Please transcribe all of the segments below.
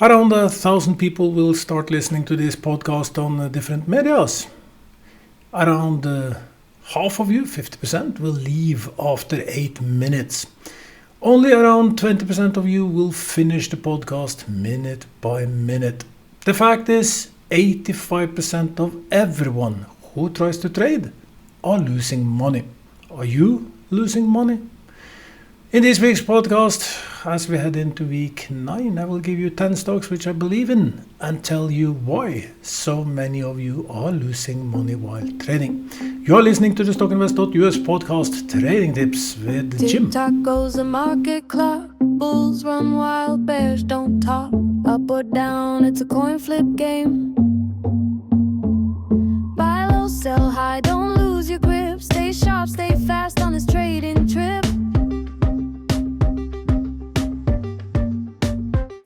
Around 1,000 people will start listening to this podcast on different medias. Around half of you, 50%, will leave after 8 minutes. Only around 20% of you will finish the podcast minute by minute. The fact is, 85% of everyone who tries to trade are losing money. Are you losing money? In this week's podcast, as we head into week 9, I will give you 10 stocks which I believe in and tell you why so many of you are losing money while trading. You're listening to the StockInvest.us podcast Trading Tips with Jim. Tick-tock goes the market clock. Bulls run wild, bears don't talk. Up or down, it's a coin flip game. Buy low, sell high, don't lose your grip. Stay sharp, stay fast on this trading trip.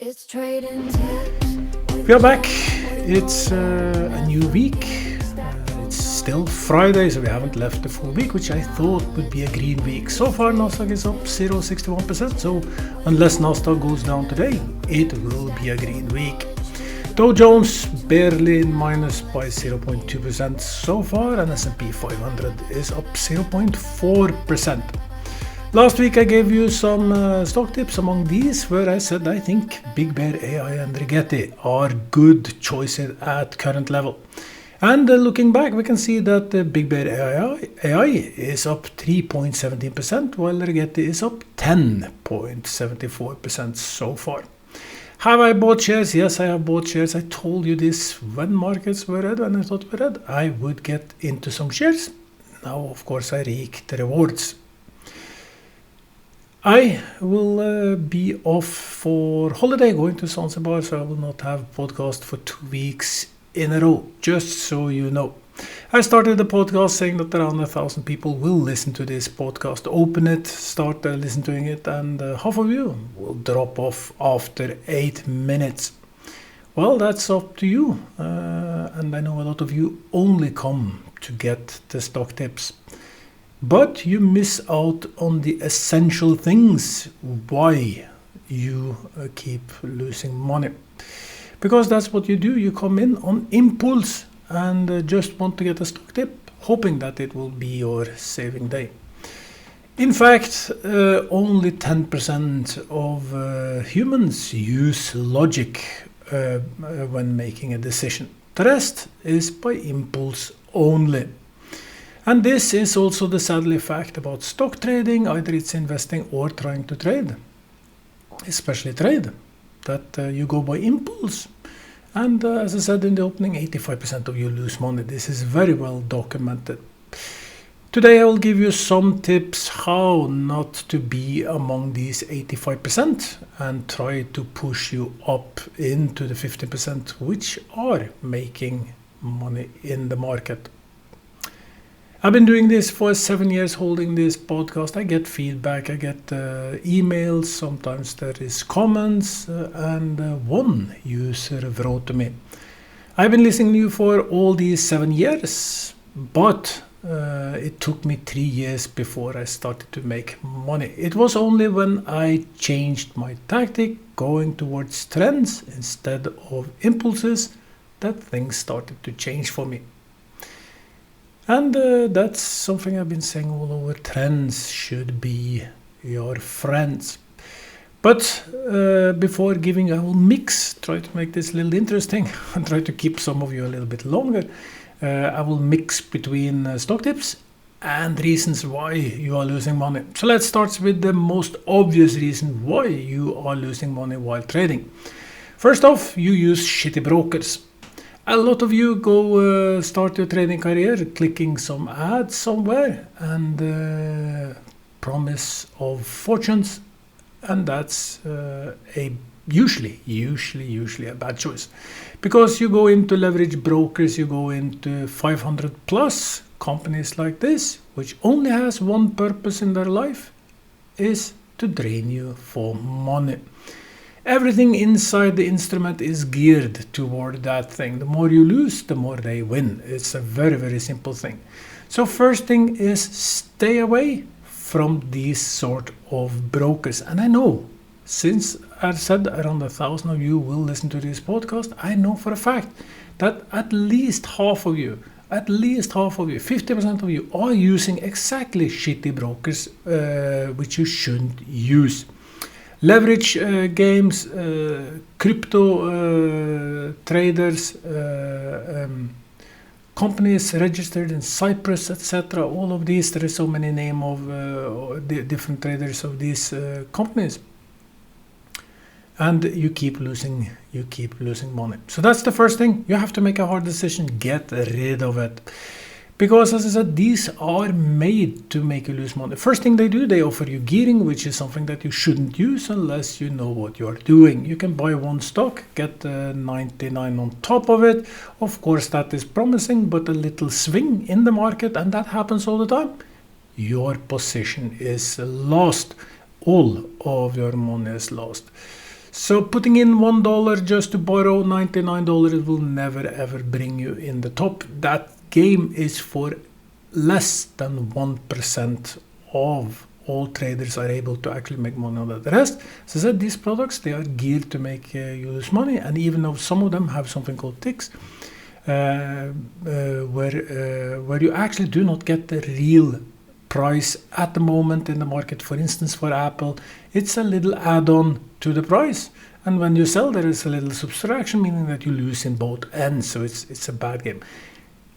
It's trading tips. We are back. It's a new week. It's still Friday, so we haven't left the full week, which I thought would be a green week. So far, Nasdaq is up 0.61%, so unless Nasdaq goes down today, it will be a green week. Dow Jones barely in minus by 0.2% so far, and S&P 500 is up 0.4%. Last week I gave you some stock tips among these where I said I think BigBear AI and Rigetti are good choices at current level. And looking back, we can see that BigBear AI is up 3.17% while Rigetti is up 10.74% so far. Have I bought shares? Yes, I have bought shares. I told you this when markets were red, when I thought were red, I would get into some shares. Now, of course, I reap the rewards. I will be off for holiday, going to Zanzibar, so I will not have podcast for 2 weeks in a row, just so you know. I started the podcast saying that around 1,000 people will listen to this podcast, open it, start listening to it, and half of you will drop off after 8 minutes. Well, that's up to you, and I know a lot of you only come to get the stock tips. But you miss out on the essential things why you keep losing money. Because that's what you do. You come in on impulse and just want to get a stock tip, hoping that it will be your saving day. In fact, only 10% of humans use logic when making a decision. The rest is by impulse only. And this is also the sadly fact about stock trading, either it's investing or trying to trade, especially trade, that you go by impulse. And as I said in the opening, 85% of you lose money. This is very well documented. Today I will give you some tips how not to be among these 85% and try to push you up into the 50% which are making money in the market. I've been doing this for 7 years, holding this podcast. I get feedback, I get emails, sometimes there is comments, and one user wrote to me, I've been listening to you for all these 7 years, but it took me 3 years before I started to make money. It was only when I changed my tactic, going towards trends instead of impulses, that things started to change for me. And that's something I've been saying all over. Trends should be your friends. But before giving, I will try to make this a little interesting and try to keep some of you a little bit longer. I will mix between stock tips and reasons why you are losing money. So let's start with the most obvious reason why you are losing money while trading. First off, you use shitty brokers. A lot of you go start your trading career clicking some ads somewhere and promise of fortunes, and that's usually a bad choice, because you go into leverage brokers, you go into 500 plus companies like this, which only has one purpose in their life, is to drain you for money. Everything inside the instrument is geared toward that thing. The more you lose, the more they win. It's a very, very simple thing. So first thing is stay away from these sort of brokers. And I know, since I said around 1,000 of you will listen to this podcast. I know for a fact that at least half of you, 50% of you are using exactly shitty brokers which you shouldn't use. Leverage games, crypto traders, companies registered in Cyprus, etc. All of these, there is so many names of different traders of these companies. And you keep losing money. So that's the first thing. You have to make a hard decision. Get rid of it. Because as I said, these are made to make you lose money. First thing they do, they offer you gearing, which is something that you shouldn't use unless you know what you're doing. You can buy one stock, get 99 on top of it. Of course, that is promising, but a little swing in the market, and that happens all the time, your position is lost. All of your money is lost. So putting in $1 just to borrow $99, it will never ever bring you in the top. That game is for less than 1% of all traders are able to actually make money on that. The rest, as I said, these products, they are geared to make you lose money. And even though some of them have something called ticks, where you actually do not get the real price at the moment in the market. For instance, for Apple, it's a little add-on to the price. And when you sell, there is a little subtraction, meaning that you lose in both ends. So it's a bad game.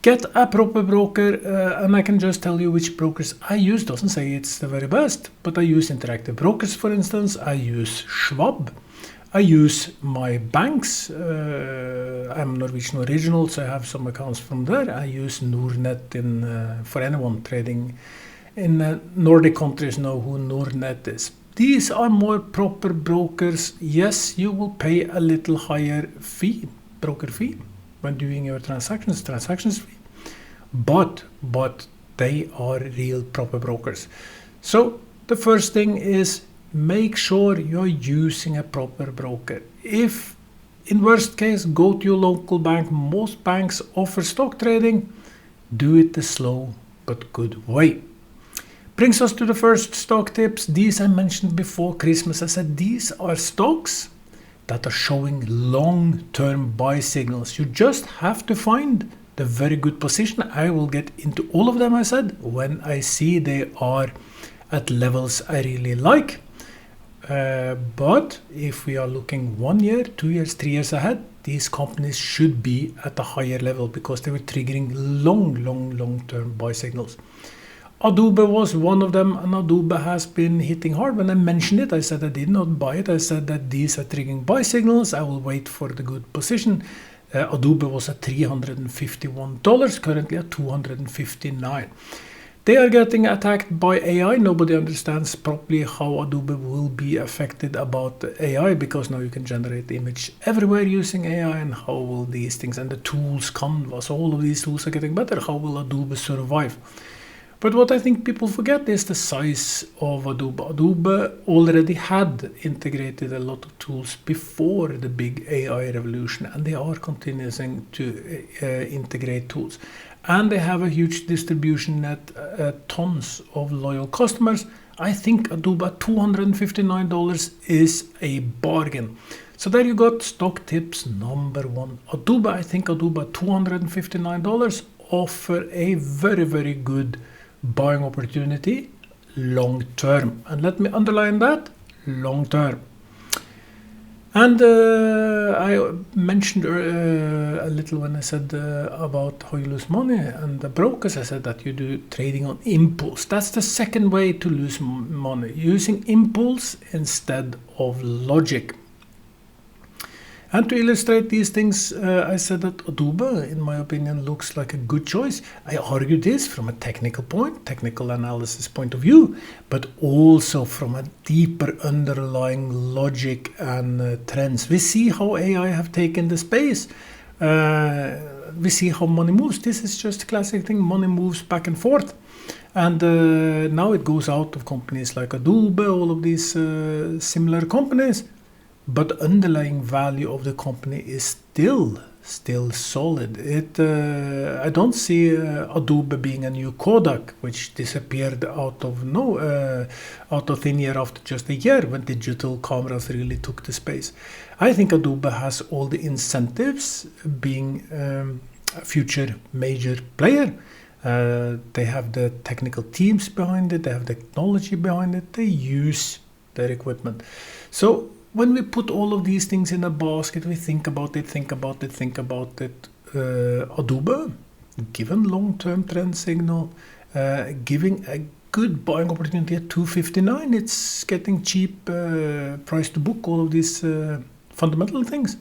Get a proper broker, and I can just tell you which brokers I use. Doesn't say it's the very best, but I use Interactive Brokers, for instance. I use Schwab. I use my banks. I'm Norwegian original, so I have some accounts from there. I use Nordnet for anyone trading in Nordic countries know who Nordnet is. These are more proper brokers. Yes, you will pay a little higher fee, broker fee, when doing your transactions fee, but they are real proper brokers. So the first thing is make sure you're using a proper broker. If in worst case, go to your local bank. Most banks offer stock trading. Do it the slow but good way. Brings us to the first stock tips. These I mentioned before Christmas. I said these are stocks that are showing long-term buy signals. You just have to find the very good position. I will get into all of them, I said, when I see they are at levels I really like. But if we are looking 1 year, 2 years, 3 years ahead, these companies should be at a higher level because they were triggering long-term buy signals. Adobe was one of them, and Adobe has been hitting hard. When I mentioned it, I said I did not buy it. I said that these are triggering buy signals. I will wait for the good position. Adobe was at $351, currently at $259. They are getting attacked by AI. Nobody understands properly how Adobe will be affected about AI, because now you can generate the image everywhere using AI, and how will these things and the tools, Canvas, all of these tools are getting better. How will Adobe survive? But what I think people forget is the size of Adobe. Adobe already had integrated a lot of tools before the big AI revolution, and they are continuing to integrate tools. And they have a huge distribution net, tons of loyal customers. I think Adobe at $259 is a bargain. So there you got stock tips number one. Adobe, I think Adobe at $259 offer a very good buying opportunity long term. And let me underline that, long term. And I mentioned a little when I said about how you lose money and the brokers. I said that you do trading on impulse. That's the second way to lose money, using impulse instead of logic. And to illustrate these things, I said that Adobe, in my opinion, looks like a good choice. I argue this from a technical analysis point of view, but also from a deeper underlying logic and trends. We see how AI have taken the space. We see how money moves. This is just a classic thing. Money moves back and forth. And now it goes out of companies like Adobe, all of these similar companies. but underlying value of the company is still solid. I don't see Adobe being a new Kodak, which disappeared out of thin air after just a year when digital cameras really took the space. I think Adobe has all the incentives being a future major player. They have the technical teams behind it, they have the technology behind it, they use their equipment. So when we put all of these things in a basket, we think about it. Adobe, given long-term trend signal, giving a good buying opportunity at $259, it's getting cheap price to book, all of these fundamental things.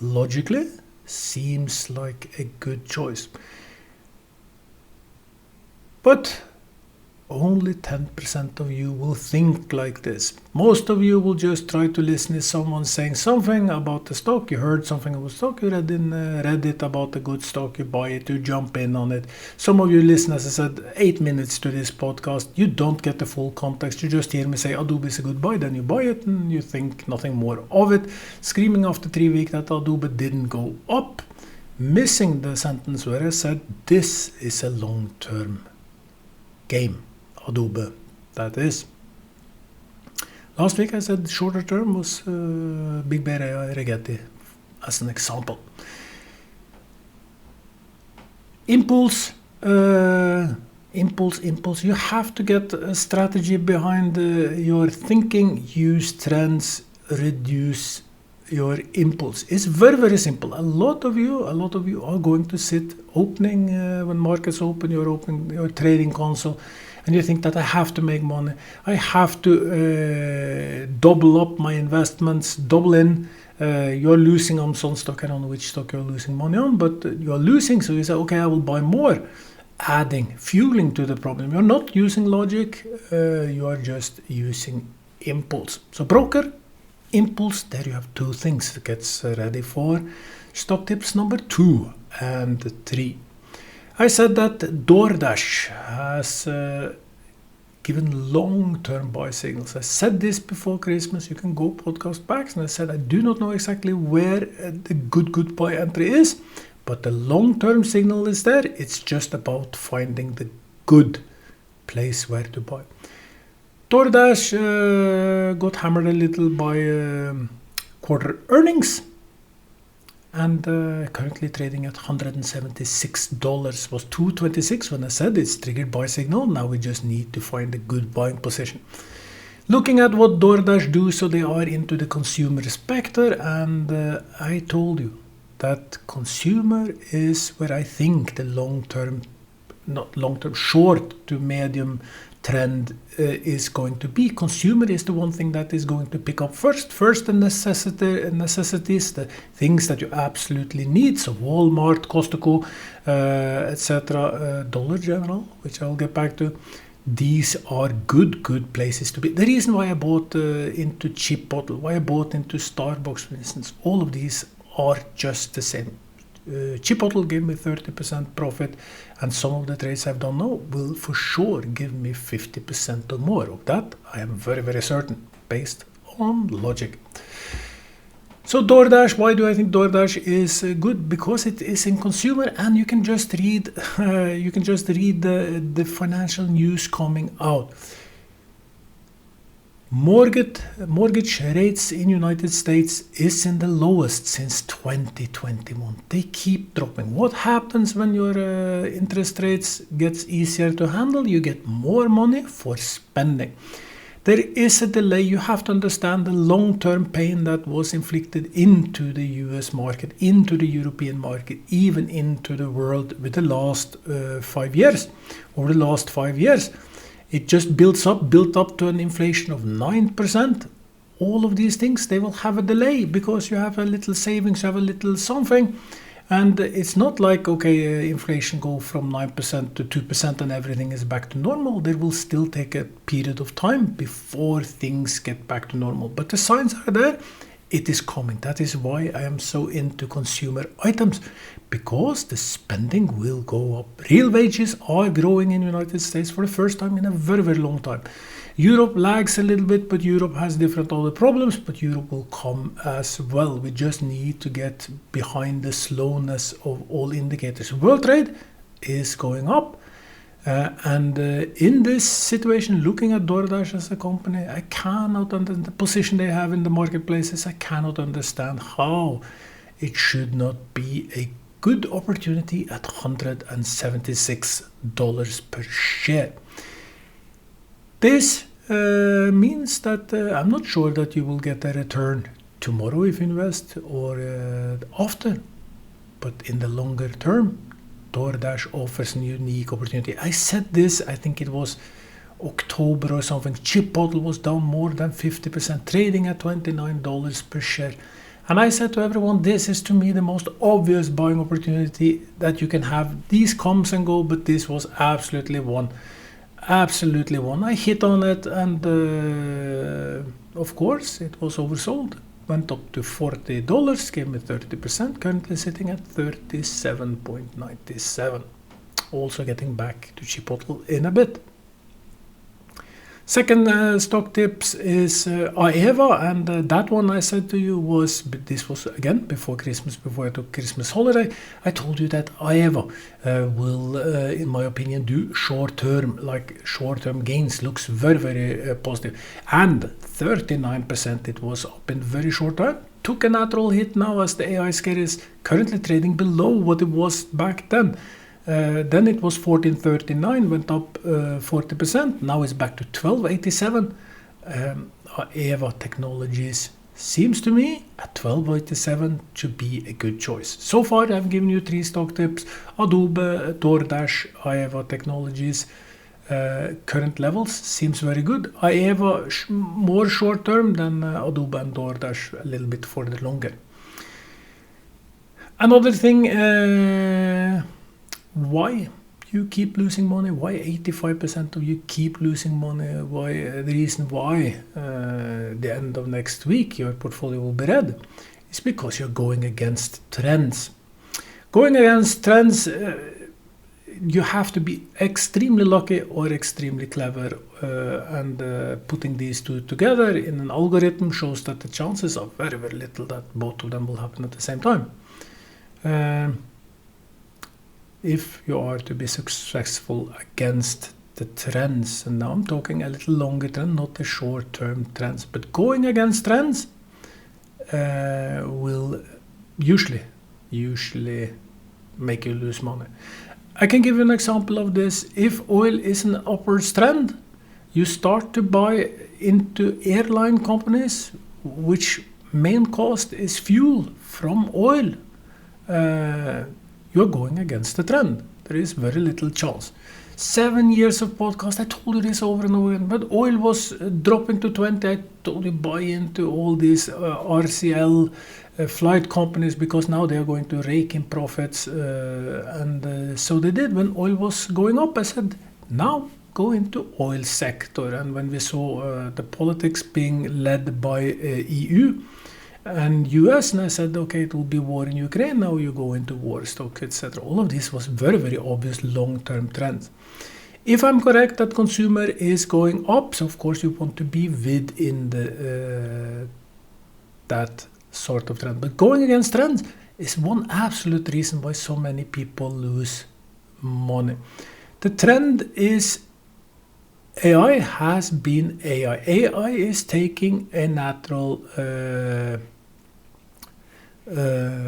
Logically, seems like a good choice. But only 10% of you will think like this. Most of you will just try to listen to someone saying something about the stock. You heard something about stock, you read in Reddit about a good stock, you buy it, you jump in on it. Some of you listen, as I said, 8 minutes to this podcast. You don't get the full context. You just hear me say Adobe is a good buy, then you buy it and you think nothing more of it. Screaming after 3 weeks that Adobe didn't go up. Missing the sentence where I said this is a long-term game. Adobe, that is. Last week I said shorter term was BigBear AI Rigetti as an example. Impulse. You have to get a strategy behind your thinking. Use trends, reduce your impulse. It's very, very simple. A lot of you are going to sit opening when markets open. You're opening your trading console. And you think that I have to make money. I have to double up my investments, double in. You're losing on some stock. I don't know which stock you're losing money on, but you're losing. So you say, okay, I will buy more. Adding, fueling to the problem. You're not using logic. You are just using impulse. So broker, impulse, there you have two things. It gets ready for stock tips number 2 and 3. I said that DoorDash has given long-term buy signals. I said this before Christmas. You can go podcast backs, and I said I do not know exactly where the good buy entry is, but the long-term signal is there. It's just about finding the good place where to buy. DoorDash got hammered a little by quarter earnings. And currently trading at $176, was $226 when I said it's triggered buy signal. Now we just need to find a good buying position. Looking at what DoorDash do, so they are into the consumer spectre, and I told you that consumer is where I think the short to medium trend is going to be. Consumer is the one thing that is going to pick up first the necessities, the things that you absolutely need. So Walmart, Costco, etc., Dollar General, which I'll get back to. These are good places to be. The reason why I bought into Chipotle, why I bought into Starbucks, for instance, all of these are just the same. Chipotle gave me 30% profit, and some of the trades I've done now will for sure give me 50% or more. Of that I am very, very certain, based on logic. So DoorDash, why do I think DoorDash is good? Because it is in consumer, and you can just read the financial news coming out. Mortgage rates in United States is in the lowest since 2021. They keep dropping. What happens when your interest rates gets easier to handle? You get more money for spending. There is a delay. You have to understand the long-term pain that was inflicted into the US market, into the European market, even into the world with the last 5 years. Over the last 5 years. It just built up to an inflation of 9%. All of these things, they will have a delay because you have a little savings, you have a little something. And it's not like, okay, inflation go from 9% to 2% and everything is back to normal. There will still take a period of time before things get back to normal. But the signs are there. It is coming. That is why I am so into consumer items, because the spending will go up. Real wages are growing in the United States for the first time in a very, very long time. Europe lags a little bit, but Europe has different other problems, but Europe will come as well. We just need to get behind the slowness of all indicators. World trade is going up. And in this situation, looking at DoorDash as a company, I cannot understand the position they have in the marketplaces. I cannot understand how it should not be a good opportunity at $176 per share. This means that I'm not sure that you will get a return tomorrow if you invest or after, but in the longer term, DoorDash offers a unique opportunity. I said this, I think it was October or something. Chipotle was down more than 50%, trading at $29 per share. And I said to everyone, this is to me the most obvious buying opportunity that you can have. These comes and go, but this was absolutely one. Absolutely one. I hit on it, and of course it was oversold. Went up to $40, gave me 30%, currently sitting at 37.97. Also getting back to Chipotle in a bit. Second stock tips is Aeva, and that one I said to you was, this was again before Christmas, before I took Christmas holiday. I told you that Aeva will, in my opinion, do short-term gains. Looks very, very positive. And 39% it was up in very short time. Took a natural hit now as the AI scare is currently trading below what it was back then. Then it was 14.39, went up 40%. Now it's back to 12.87. Aeva Technologies seems to me at 12.87 to be a good choice. So far I've given you 3 stock tips: Adobe, DoorDash, Aeva Technologies. Current levels seems very good. Aeva more short term than Adobe and DoorDash a little bit for the longer. Another thing, why you keep losing money, why 85% of you keep losing money, why the reason why the end of next week your portfolio will be red is because you're going against trends. Going against trends, you have to be extremely lucky or extremely clever, and putting these two together in an algorithm shows that the chances are very, very little that both of them will happen at the same time. If you are to be successful against the trends, and now I'm talking a little longer trend, not the short-term trends, but going against trends will usually make you lose money. I can give you an example of this. If oil is an upwards trend, you start to buy into airline companies, which main cost is fuel from oil. You're going against the trend. There is very little chance. 7 years of podcast, I told you this over and over again, but oil was dropping to 20. I told you buy into all these RCL flight companies because now they are going to rake in profits, and so they did. When oil was going up, I said, now go into oil sector. And when we saw the politics being led by EU and US, and I said, okay, it will be war in Ukraine, now you go into war stock, etc. All of this was very, very obvious long-term trends. If I'm correct that consumer is going up, so of course you want to be within the that sort of trend. But going against trends is one absolute reason why so many people lose money. The trend is AI has been AI. AI is taking a natural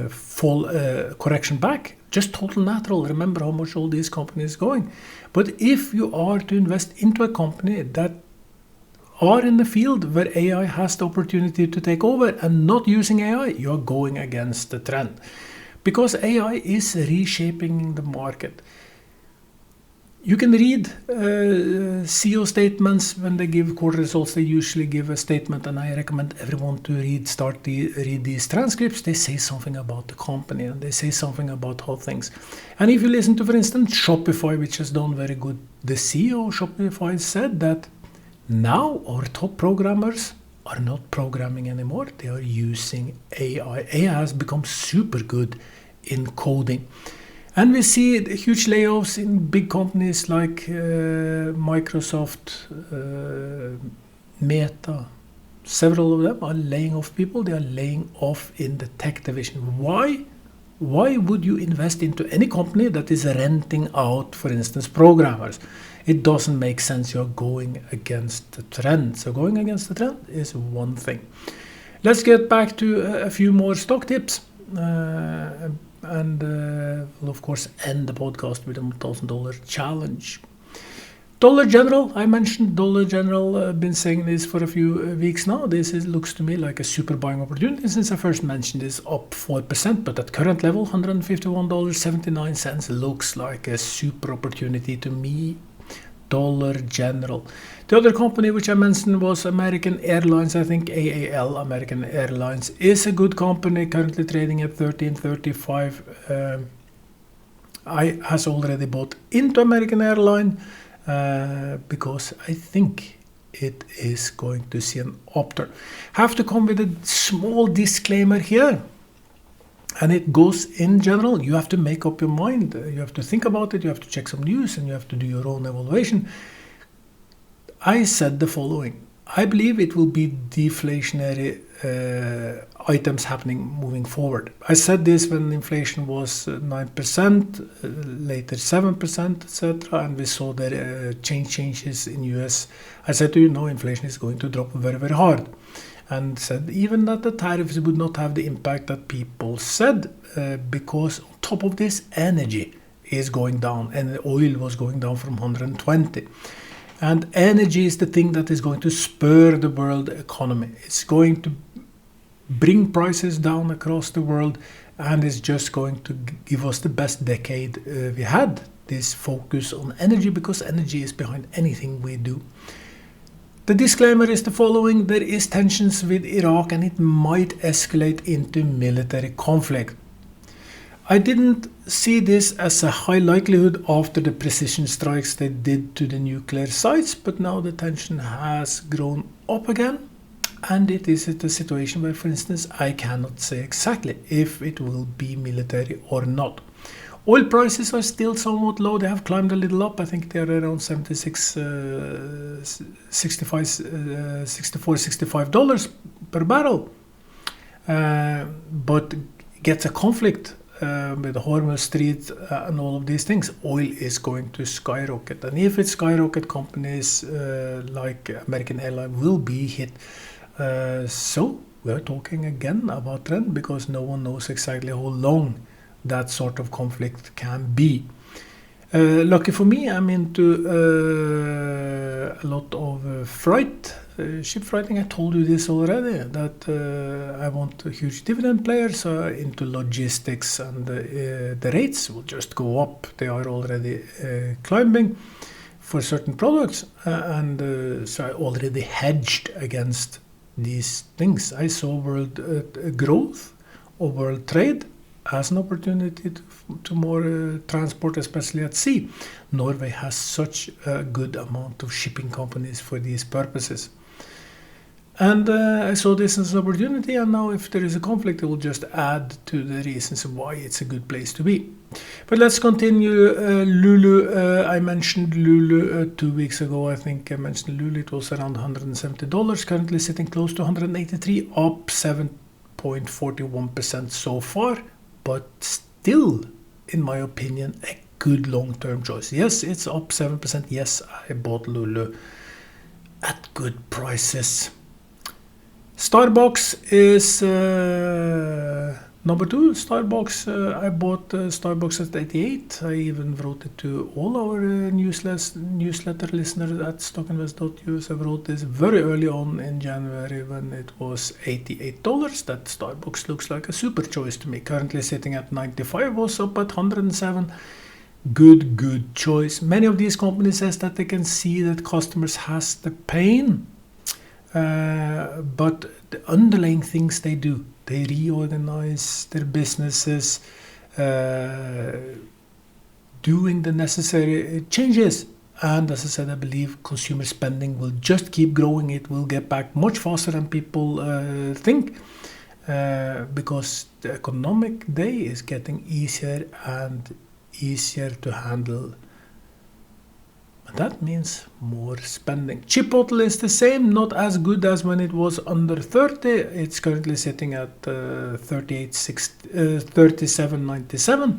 fall correction back, just total natural. Remember how much all these companies going. But if you are to invest into a company that are in the field where AI has the opportunity to take over and not using AI, you're going against the trend, because AI is reshaping the market. You can read CEO statements when they give quarter results. They usually give a statement, and I recommend everyone to read these transcripts. They say something about the company, and they say something about how things. And if you listen to, for instance, Shopify, which has done very good, the CEO of Shopify said that now our top programmers are not programming anymore. They are using AI. AI has become super good in coding. And we see the huge layoffs in big companies like Microsoft, Meta. Several of them are laying off people. They are laying off in the tech division. Why? Why would you invest into any company that is renting out, for instance, programmers? It doesn't make sense. You're going against the trend. So going against the trend is one thing. Let's get back to a few more stock tips. And we'll of course end the podcast with a $1,000 challenge. Dollar General, I mentioned Dollar General. I've been saying this for a few weeks now. Looks to me like a super buying opportunity since I first mentioned this, up 4%, but at current level, $151.79 looks like a super opportunity to me. Dollar General. The other company which I mentioned was American Airlines. I think AAL, American Airlines, is a good company, currently trading at $13.35. I has already bought into American Airlines because I think it is going to see an upturn. Have to come with a small disclaimer here. And it goes in general. You have to make up your mind. You have to think about it. You have to check some news and you have to do your own evaluation. I said the following. I believe it will be deflationary items happening moving forward. I said this when inflation was 9%, later 7%, etc. And we saw the changes in US. I said to you, no, inflation is going to drop very, very hard. And said even that the tariffs would not have the impact that people said, because on top of this, energy is going down, and oil was going down from 120. And energy is the thing that is going to spur the world economy. It's going to bring prices down across the world, and it's just going to give us the best decade we had. This focus on energy, because energy is behind anything we do. The disclaimer is the following. There is tensions with Iraq and it might escalate into military conflict. I didn't see this as a high likelihood after the precision strikes they did to the nuclear sites, but now the tension has grown up again, and it is a situation where, for instance, I cannot say exactly if it will be military or not. Oil prices are still somewhat low. They have climbed a little up. I think they're around $65 per barrel. But gets a conflict with the Hormuz Strait and all of these things, oil is going to skyrocket. And if it skyrocket, companies like American Airlines will be hit. So we're talking again about trend, because no one knows exactly how long that sort of conflict can be. Lucky for me, I'm into a lot of freight, ship freighting. I told you this already, that I want a huge dividend player, so into logistics, and the rates will just go up. They are already climbing for certain products, and so I already hedged against these things. I saw world growth or world trade as an opportunity to more transport, especially at sea. Norway has such a good amount of shipping companies for these purposes. And I saw this as an opportunity, and now if there is a conflict, it will just add to the reasons why it's a good place to be. But let's continue. Lulu, I mentioned Lulu 2 weeks ago. I think I mentioned Lulu. It was around $170, currently sitting close to 183, up 7.41% so far. But still, in my opinion, a good long-term choice. Yes, it's up 7%. Yes, I bought Lulu at good prices. Starbucks is number 2. Starbucks, I bought Starbucks at 88. I even wrote it to all our newsletter listeners at stockinvest.us. I wrote this very early on in January when it was $88. That Starbucks looks like a super choice to me. Currently sitting at 95, was up at 107. Good choice. Many of these companies says that they can see that customers has the pain. But the underlying things they do, they reorganize their businesses, doing the necessary changes. And as I said, I believe consumer spending will just keep growing. It will get back much faster than people think, because the economic day is getting easier and easier to handle. And that means more spending. Chipotle is the same, not as good as when it was under 30. It's currently sitting at 37.97.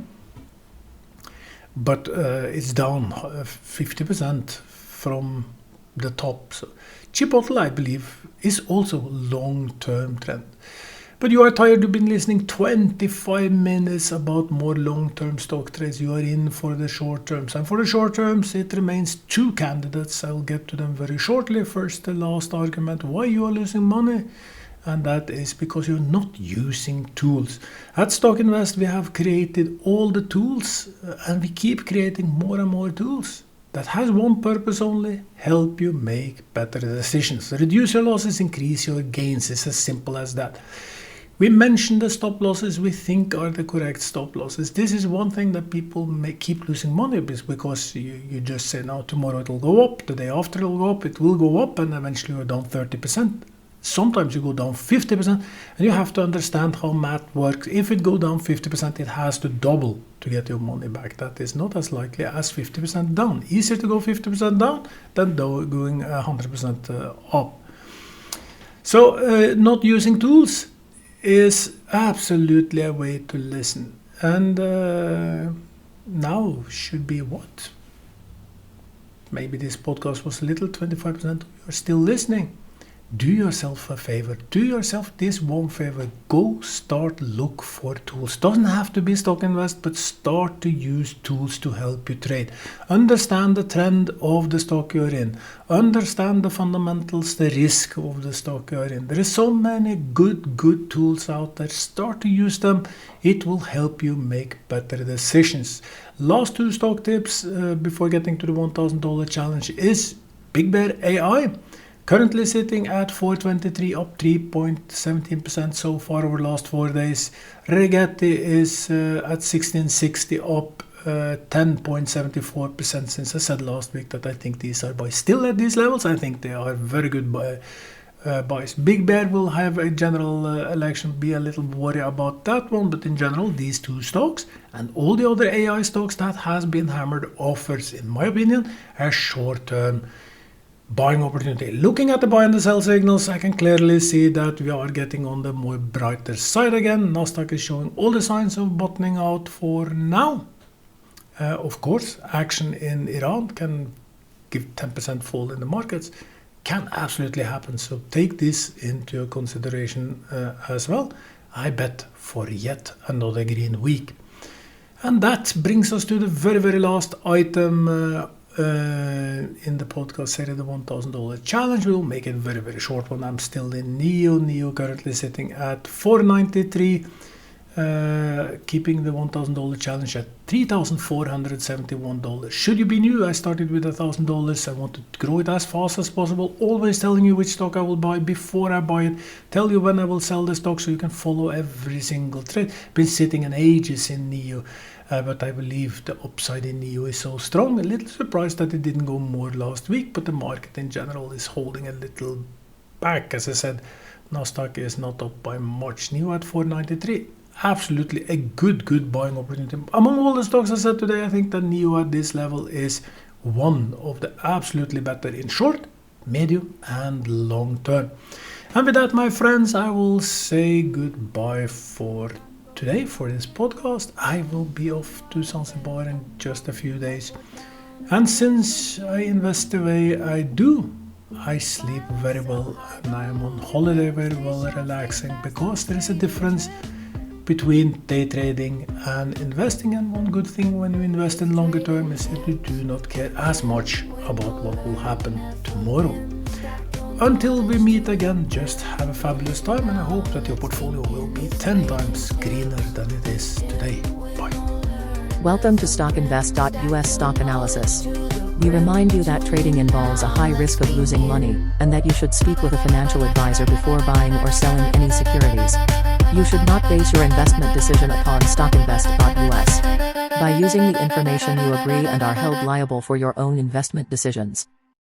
But it's down 50% from the top. So Chipotle, I believe, is also a long-term trend. But you are tired, you've been listening 25 minutes about more long-term stock trades. You are in for the short terms. And for the short terms, it remains two candidates. I'll get to them very shortly. First, the last argument, why you are losing money. And that is because you're not using tools. At Stock Invest, we have created all the tools, and we keep creating more and more tools. That has one purpose only, help you make better decisions. Reduce your losses, increase your gains. It's as simple as that. We mentioned the stop losses we think are the correct stop losses. This is one thing that people may keep losing money because you just say, now tomorrow it will go up, the day after it will go up, it will go up, and eventually you're down 30%. Sometimes you go down 50%, and you have to understand how math works. If it goes down 50%, it has to double to get your money back. That is not as likely as 50% down. Easier to go 50% down than going 100% up. So not using tools is absolutely a way to listen. And now should be what? Maybe this podcast was a little 25% you're still listening. Do yourself a favor. Do yourself this one favor. Go start look for tools. Doesn't have to be Stock Invest, but start to use tools to help you trade. Understand the trend of the stock you're in. Understand the fundamentals, the risk of the stock you're in. There is so many good tools out there. Start to use them. It will help you make better decisions. Last two stock tips before getting to the $1,000 challenge is BigBear AI. Currently sitting at 423, up 3.17% so far over the last 4 days. Rigetti is at 1660, up 10.74% since I said last week that I think these are buys. Still at these levels, I think they are very good buys. BigBear will have a general election, be a little worried about that one, but in general, these two stocks and all the other AI stocks that has been hammered offers, in my opinion, a short-term buying opportunity. Looking at the buy and the sell signals, I can clearly see that we are getting on the more brighter side again. Nasdaq is showing all the signs of bottoming out for now. Of course, action in Iran can give 10% fall in the markets. Can absolutely happen. So take this into consideration as well. I bet for yet another green week. And that brings us to the very last item in the podcast series, the $1,000 challenge. We'll make it very short one. I'm still in NEO currently sitting at 493, keeping the $1,000 challenge at $3,471. Should you be new, I started with $1,000. I want to grow it as fast as possible, always telling you which stock I will buy before I buy it, tell you when I will sell the stock so you can follow every single trade. Been sitting in ages in NEO. But I believe the upside in NEO is so strong. A little surprised that it didn't go more last week, but the market in general is holding a little back. As I said, Nasdaq is not up by much. NEO at 493. Absolutely a good buying opportunity. Among all the stocks I said today, I think that NEO at this level is one of the absolutely better in short, medium and long term. And with that, my friends, I will say goodbye for today for this podcast. I will be off to Zanzibar in just a few days, and since I invest the way I do, I sleep very well and I am on holiday very well, relaxing, because there is a difference between day trading and investing. And one good thing when you invest in longer term is that you do not care as much about what will happen tomorrow. Until we meet again, just have a fabulous time, and I hope that your portfolio will be 10 times greener than it is today. Bye. Welcome to StockInvest.US Stock Analysis. We remind you that trading involves a high risk of losing money, and that you should speak with a financial advisor before buying or selling any securities. You should not base your investment decision upon StockInvest.US. By using the information you agree and are held liable for your own investment decisions.